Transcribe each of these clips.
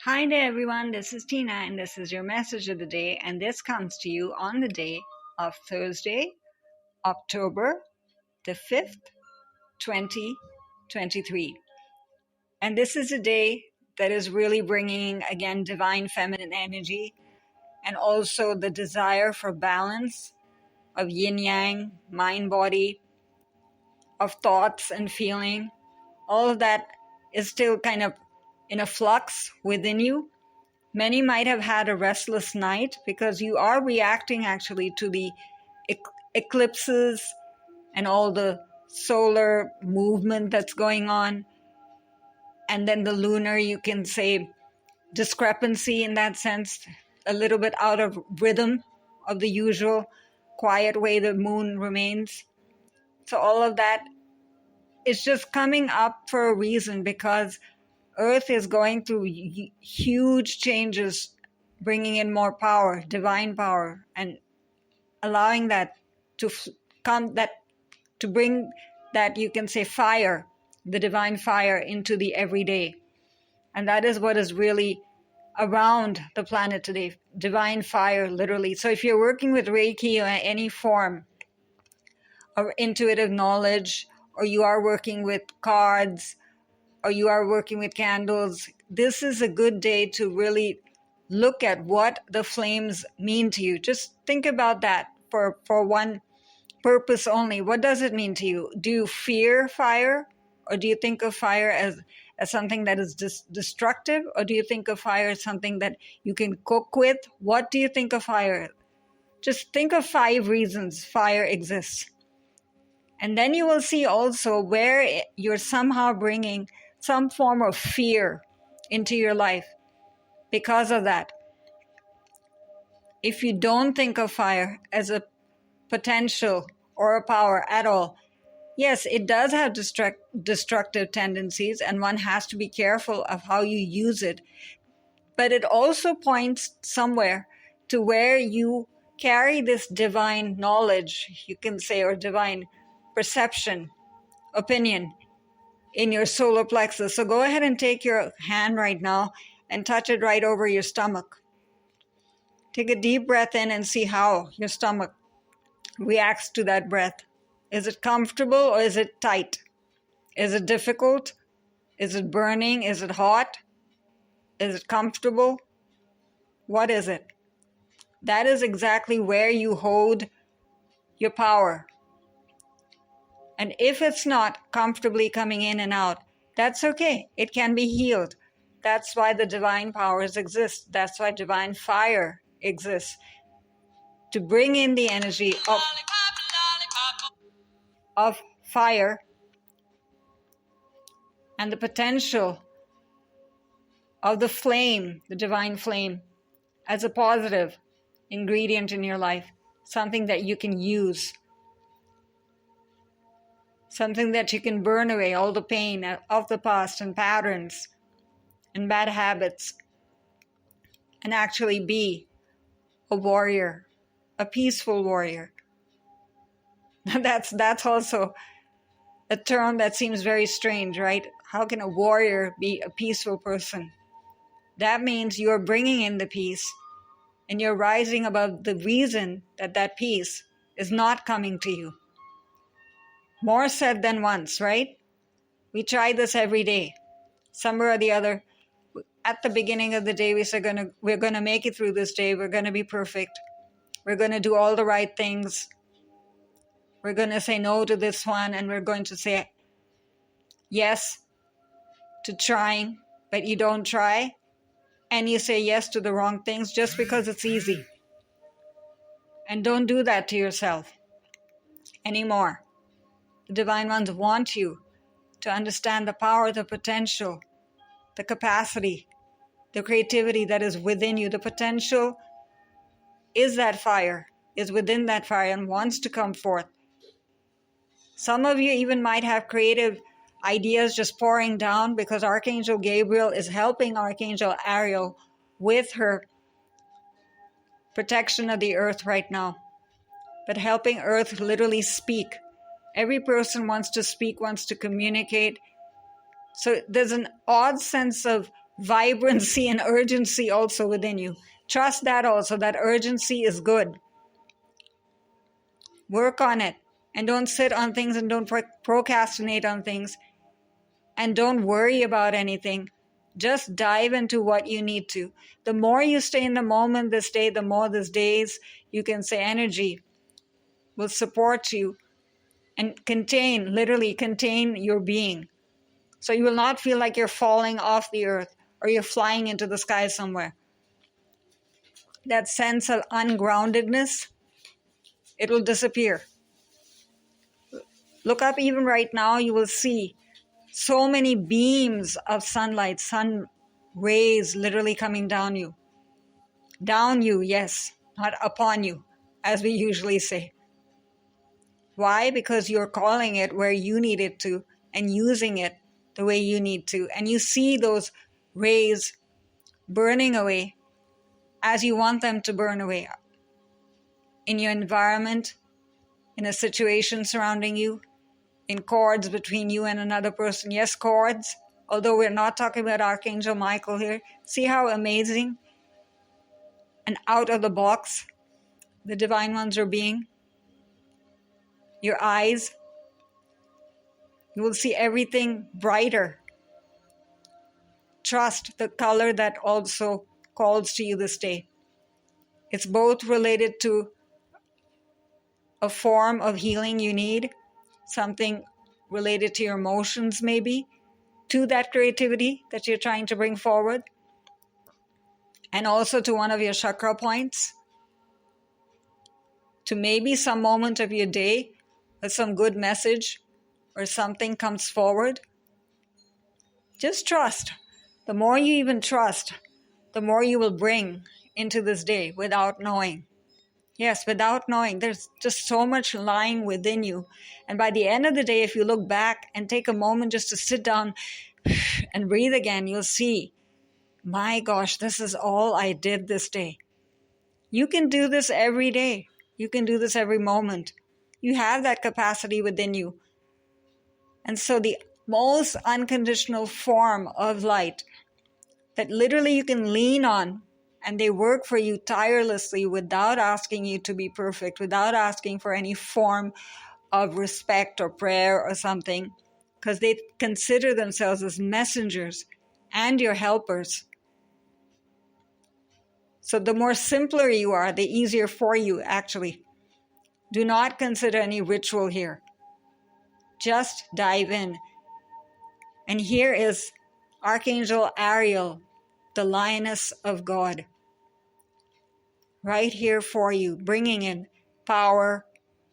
Hi there everyone, this is Tina and this is your message of the day, and this comes to you on the day of Thursday, October the 5th, 2023. And this is a day that is really bringing again divine feminine energy and also the desire for balance of yin yang, mind body, of thoughts and feeling. All of that is still kind of in a flux within you. Many might have had a restless night because you are reacting actually to the eclipses and all the solar movement that's going on. And then the lunar, you can say, discrepancy in that sense, a little bit out of rhythm of the usual quiet way the moon remains. So all of that is just coming up for a reason, because Earth is going through huge changes, bringing in more power, divine power, and allowing that to to bring that, you can say, fire, the divine fire, into the everyday. And that is what is really around the planet today, divine fire, literally. So if you're working with Reiki or any form of intuitive knowledge, or you are working with cards, or you are working with candles, this is a good day to really look at what the flames mean to you. Just think about that for one purpose only. What does it mean to you? Do you fear fire? Or do you think of fire as something that is destructive? Or do you think of fire as something that you can cook with? What do you think of fire? Just think of 5 reasons fire exists. And then you will see also where you're somehow bringing some form of fear into your life because of that. If you don't think of fire as a potential or a power at all, yes, it does have destructive tendencies, and one has to be careful of how you use it. But it also points somewhere to where you carry this divine knowledge, you can say, or divine perception, opinion, in your solar plexus. So go ahead and take your hand right now and touch it right over your stomach. Take a deep breath in and see how your stomach reacts to that breath. Is it comfortable or is it tight? Is it difficult? Is it burning? Is it hot? Is it comfortable? What is it? That is exactly where you hold your power. And if it's not comfortably coming in and out, that's okay. It can be healed. That's why the divine powers exist. That's why divine fire exists. To bring in the energy of fire and the potential of the flame, the divine flame, as a positive ingredient in your life. Something that you can use. Something that you can burn away all the pain of the past and patterns and bad habits, and actually be a warrior, a peaceful warrior. That's also a term that seems very strange, right? How can a warrior be a peaceful person? That means you're bringing in the peace, and you're rising above the reason that peace is not coming to you. More said than once, right? We try this every day. Somewhere or the other, at the beginning of the day, we say we're gonna make it through this day. We're gonna be perfect. We're gonna do all the right things. We're gonna say no to this one, and we're going to say yes to trying, but you don't try, and you say yes to the wrong things just because it's easy. And don't do that to yourself anymore. The divine ones want you to understand the power, the potential, the capacity, the creativity that is within you. The potential is that fire, is within that fire, and wants to come forth. Some of you even might have creative ideas just pouring down, because Archangel Gabriel is helping Archangel Ariel with her protection of the earth right now, but helping earth literally speak. Every person wants to speak, wants to communicate. So there's an odd sense of vibrancy and urgency also within you. Trust that also, that urgency is good. Work on it, and don't sit on things, and don't procrastinate on things, and don't worry about anything. Just dive into what you need to. The more you stay in the moment this day, the more these days you can say energy will support you and literally contain your being. So you will not feel like you're falling off the earth or you're flying into the sky somewhere. That sense of ungroundedness, it will disappear. Look up even right now, you will see so many beams of sunlight, sun rays literally coming down you. Down you, yes, not upon you, as we usually say. Why? Because you're calling it where you need it to and using it the way you need to. And you see those rays burning away as you want them to burn away. In your environment, in a situation surrounding you, in cords between you and another person. Yes, cords, although we're not talking about Archangel Michael here. See how amazing and out of the box the divine ones are being. Your eyes, you will see everything brighter. Trust the color that also calls to you this day. It's both related to a form of healing you need, something related to your emotions maybe, to that creativity that you're trying to bring forward, and also to one of your chakra points, to maybe some moment of your day with some good message or something comes forward. Just trust. The more you even trust, the more you will bring into this day without knowing. Yes, without knowing. There's just so much lying within you. And by the end of the day, if you look back and take a moment just to sit down and breathe again, you'll see, my gosh, this is all I did this day. You can do this every day. You can do this every moment. You have that capacity within you. And so the most unconditional form of light that literally you can lean on, and they work for you tirelessly without asking you to be perfect, without asking for any form of respect or prayer or something, because they consider themselves as messengers and your helpers. So the more simpler you are, the easier for you, actually. Do not consider any ritual here. Just dive in. And here is Archangel Ariel, the lioness of God, right here for you, bringing in power,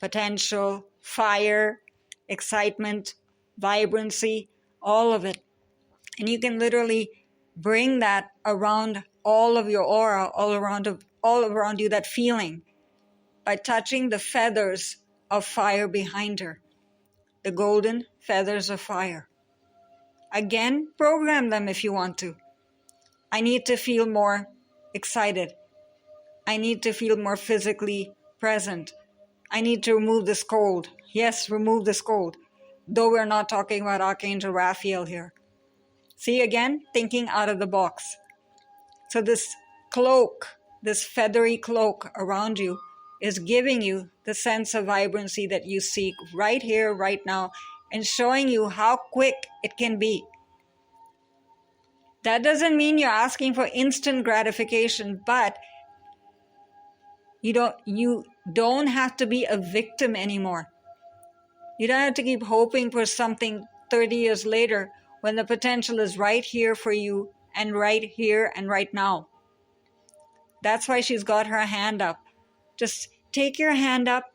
potential, fire, excitement, vibrancy, all of it. And you can literally bring that around all of your aura, all around you, that feeling, by touching the feathers of fire behind her, the golden feathers of fire. Again, program them if you want to. I need to feel more excited. I need to feel more physically present. I need to remove this cold. Yes, remove this cold. Though we're not talking about Archangel Raphael here. See, again, thinking out of the box. So this cloak, this feathery cloak around you, is giving you the sense of vibrancy that you seek right here, right now, and showing you how quick it can be. That doesn't mean you're asking for instant gratification, but you don't have to be a victim anymore. You don't have to keep hoping for something 30 years later when the potential is right here for you and right here and right now. That's why she's got her hand up. Just take your hand up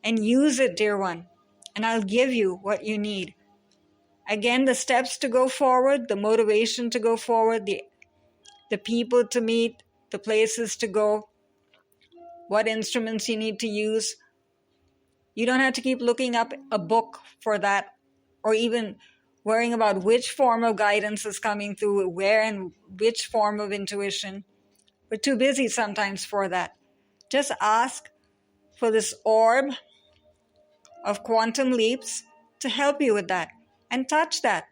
and use it, dear one, and I'll give you what you need. Again, the steps to go forward, the motivation to go forward, the people to meet, the places to go, what instruments you need to use. You don't have to keep looking up a book for that, or even worrying about which form of guidance is coming through, where and which form of intuition. We're too busy sometimes for that. Just ask for this orb of quantum leaps to help you with that. And touch that.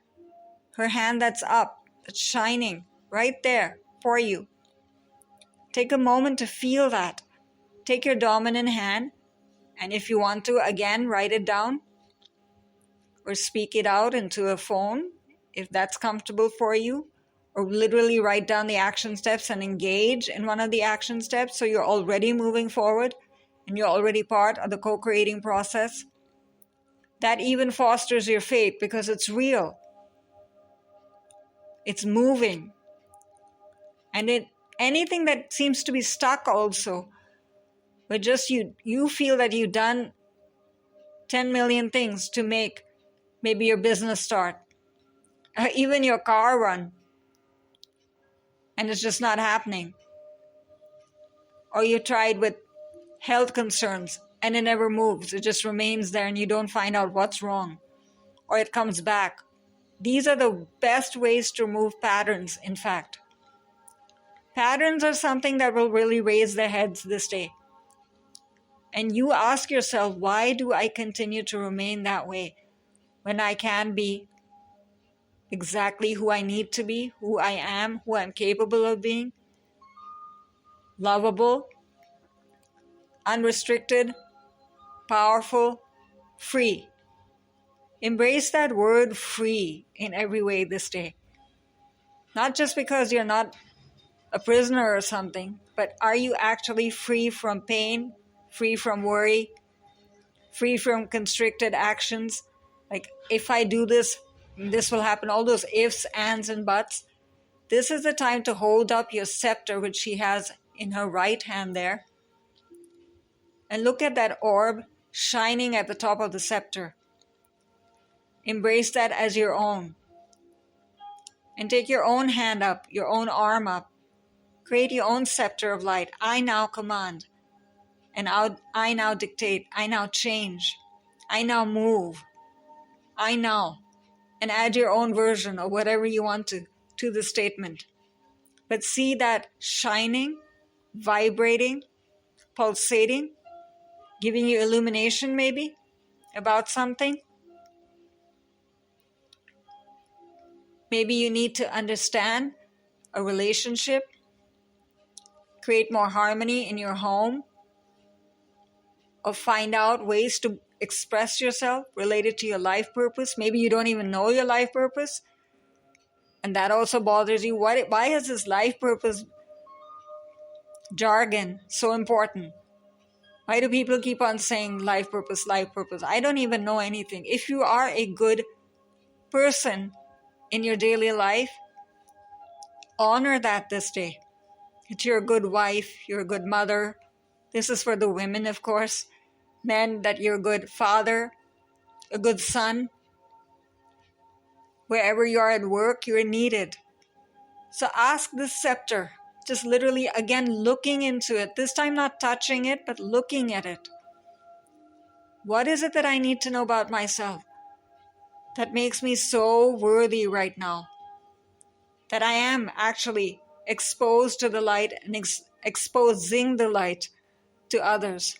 Her hand that's up. that's shining right there for you. Take a moment to feel that. Take your dominant hand, and if you want to, again, write it down or speak it out into a phone if that's comfortable for you, or literally write down the action steps and engage in one of the action steps so you're already moving forward and you're already part of the co-creating process. That even fosters your faith because it's real. It's moving. And anything that seems to be stuck also, but just you feel that you've done 10 million things to make maybe your business start, or even your car run, and it's just not happening. Or you tried with health concerns and it never moves. It just remains there and you don't find out what's wrong, or it comes back. These are the best ways to remove patterns, in fact. Patterns are something that will really raise their heads this day. And you ask yourself, why do I continue to remain that way when I can be exactly who I need to be, who I am, who I'm capable of being? Lovable, unrestricted, powerful, free. Embrace that word free in every way this day. Not just because you're not a prisoner or something, but are you actually free from pain, free from worry, free from constricted actions? Like, if I do this, this will happen. All those ifs, ands, and buts. This is the time to hold up your scepter, which she has in her right hand there. And look at that orb shining at the top of the scepter. Embrace that as your own. And take your own hand up, your own arm up. Create your own scepter of light. I now command. And I now dictate. I now change. I now move. I now. And add your own version or whatever you want to the statement. But see that shining, vibrating, pulsating, giving you illumination maybe about something. Maybe you need to understand a relationship, create more harmony in your home, or find out ways to express yourself related to your life purpose. Maybe you don't even know your life purpose, and that also bothers you. Why is this life purpose jargon so important? Why do people keep on saying life purpose, life purpose? I don't even know anything. If you are a good person in your daily life, honor that this day. That you're a good wife, you're a good mother. This is for the women, of course. Men, that you're a good father, a good son. Wherever you are at work, you're needed. So ask the scepter, just literally, again, looking into it. This time not touching it, but looking at it. What is it that I need to know about myself that makes me so worthy right now? That I am actually exposed to the light and exposing the light to others.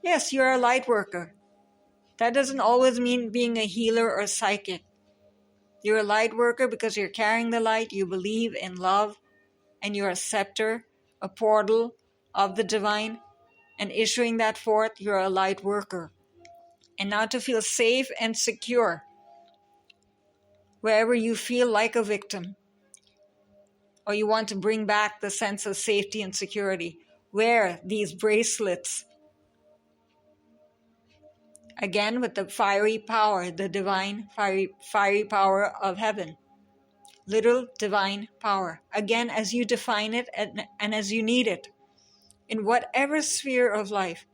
Yes, you're a light worker. That doesn't always mean being a healer or psychic. You're a light worker because you're carrying the light, you believe in love, and you're a scepter, a portal of the divine, and issuing that forth, you're a light worker. And now to feel safe and secure wherever you feel like a victim, or you want to bring back the sense of safety and security, wear these bracelets. Again, with the fiery power, the divine fiery power of heaven. Little divine power. Again, as you define it and as you need it, in whatever sphere of life.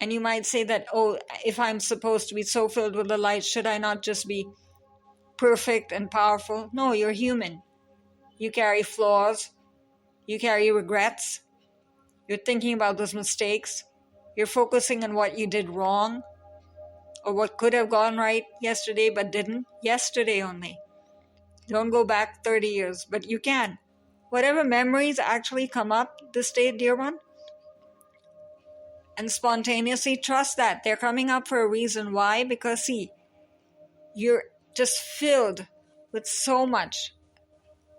And you might say that, oh, if I'm supposed to be so filled with the light, should I not just be perfect and powerful? No, you're human. You carry flaws. You carry regrets. You're thinking about those mistakes. You're focusing on what you did wrong or what could have gone right yesterday but didn't. Yesterday only. Don't go back 30 years, but you can. Whatever memories actually come up this day, dear one, and spontaneously trust that they're coming up for a reason. Why? Because see, you're just filled with so much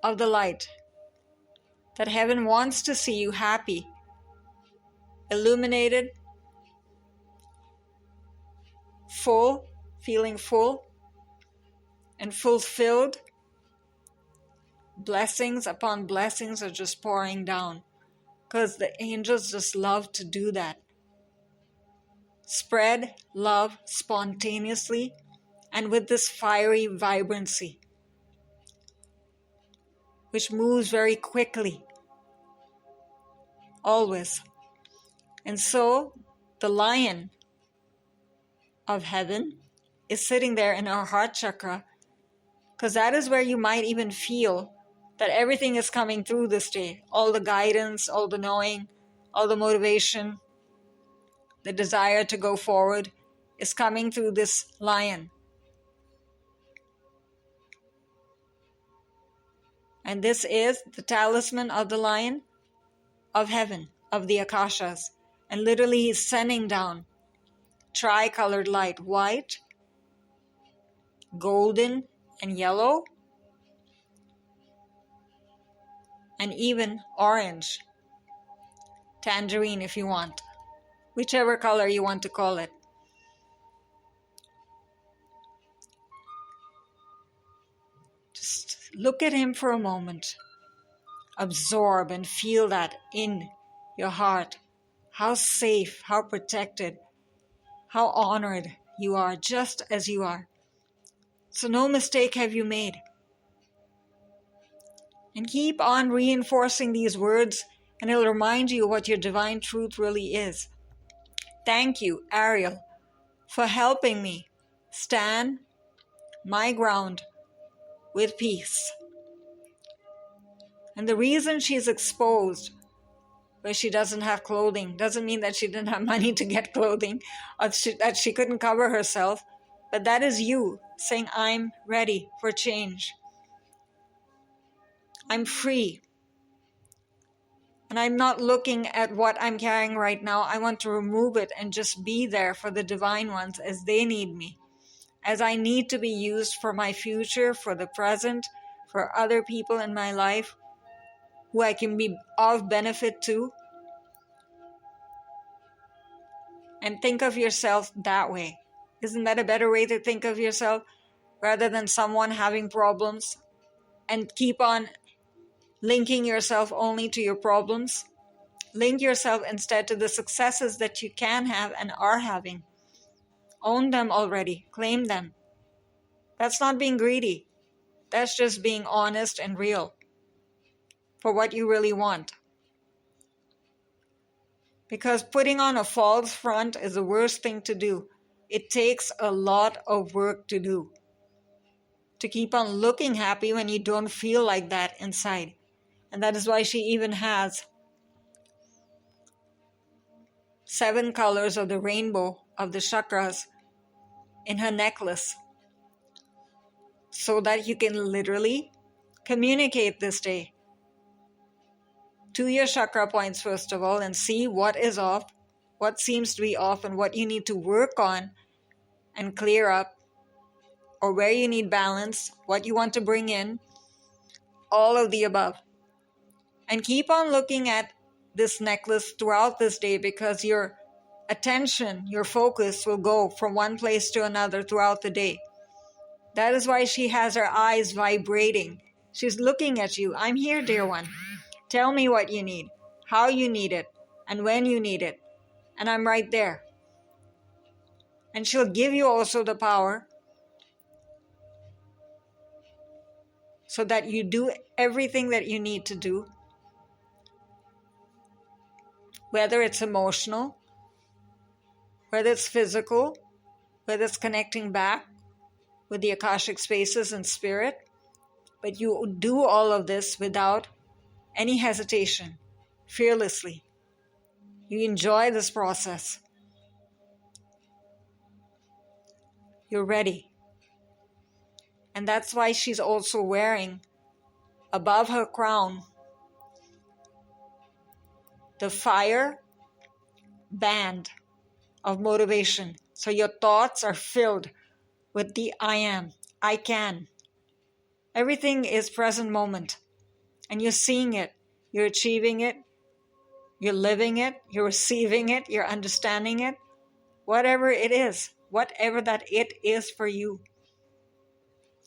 of the light that heaven wants to see you happy, illuminated, full, feeling full and fulfilled. Blessings upon blessings are just pouring down because the angels just love to do that. Spread love spontaneously and with this fiery vibrancy, which moves very quickly, always. And so the lion of heaven is sitting there in our heart chakra, because that is where you might even feel that everything is coming through this day. All the guidance, all the knowing, all the motivation, the desire to go forward is coming through this lion. And this is the talisman of the lion of heaven, of the Akashas. And literally he's sending down tri-colored light, white, golden, and yellow, and even orange, tangerine if you want, whichever color you want to call it. Just look at him for a moment. Absorb and feel that in your heart. How safe, how protected, how honored you are just as you are. So no mistake have you made. And keep on reinforcing these words, and it'll remind you what your divine truth really is. Thank you, Ariel, for helping me stand my ground with peace. And the reason she's exposed, where she doesn't have clothing, doesn't mean that she didn't have money to get clothing, or that she couldn't cover herself, but that is you saying, I'm ready for change. I'm free. And I'm not looking at what I'm carrying right now. I want to remove it and just be there for the divine ones as they need me, as I need to be used for my future, for the present, for other people in my life who I can be of benefit to. And think of yourself that way. Isn't that a better way to think of yourself? Rather than someone having problems and keep on linking yourself only to your problems. Link yourself instead to the successes that you can have and are having. Own them already. Claim them. That's not being greedy. That's just being honest and real for what you really want. Because putting on a false front is the worst thing to do. It takes a lot of work to do. To keep on looking happy when you don't feel like that inside. And that is why she even has 7 colors of the rainbow of the chakras in her necklace. So that you can literally communicate this day to your chakra points first of all and see what is off, what seems to be off, and what you need to work on and clear up, or where you need balance, what you want to bring in, all of the above. And keep on looking at this necklace throughout this day, because your attention, your focus will go from one place to another throughout the day. That is why she has her eyes vibrating. She's looking at you. I'm here, dear one. Tell me what you need, how you need it, and when you need it. And I'm right there. And she'll give you also the power so that you do everything that you need to do. Whether it's emotional, whether it's physical, whether it's connecting back with the Akashic spaces and spirit. But you do all of this without any hesitation, fearlessly. You enjoy this process. You're ready. And that's why she's also wearing above her crown the fire band of motivation. So your thoughts are filled with the I am. I can. Everything is present moment. And you're seeing it. You're achieving it. You're living it. You're receiving it. You're understanding it. Whatever it is. Whatever that it is for you.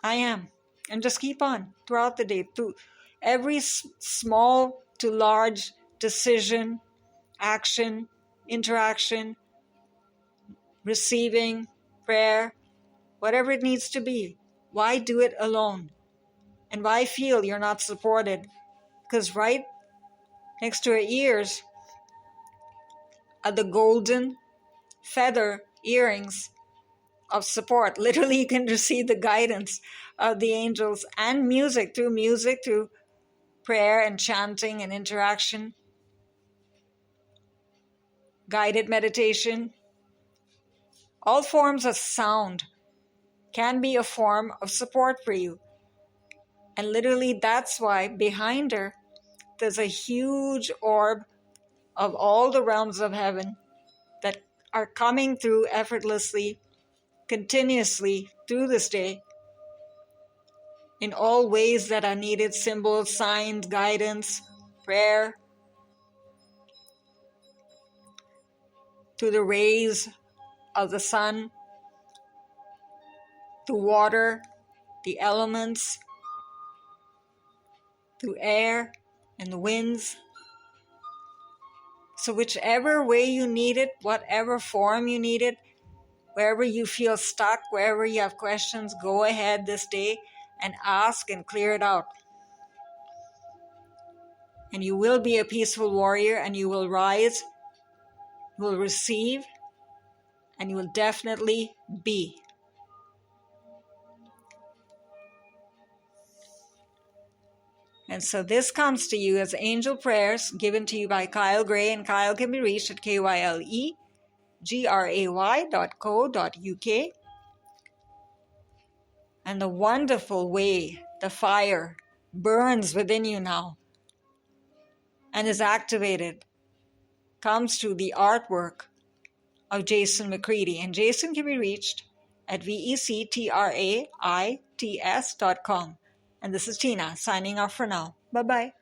I am. And just keep on throughout the day. Through every small to large decision, action, interaction, receiving, prayer, whatever it needs to be. Why do it alone? And why feel you're not supported? Because right next to her ears are the golden feather earrings of support. Literally, you can receive the guidance of the angels and music, through prayer and chanting and interaction, guided meditation. All forms of sound can be a form of support for you. And literally, that's why behind her, there's a huge orb of all the realms of heaven that are coming through effortlessly, continuously through this day, in all ways that are needed: symbols, signs, guidance, prayer, through the rays of the sun, through water, the elements, through air and the winds. So whichever way you need it, whatever form you need it, wherever you feel stuck, wherever you have questions, go ahead this day and ask and clear it out. And you will be a peaceful warrior, and you will rise, you will receive, and you will definitely be. And so this comes to you as angel prayers given to you by Kyle Gray, and Kyle can be reached at kylegray.co.uk. And the wonderful way the fire burns within you now and is activated comes through the artwork of JASON MCREADIE. And Jason can be reached at vectraits.com. And this is Tina signing off for now. Bye-bye.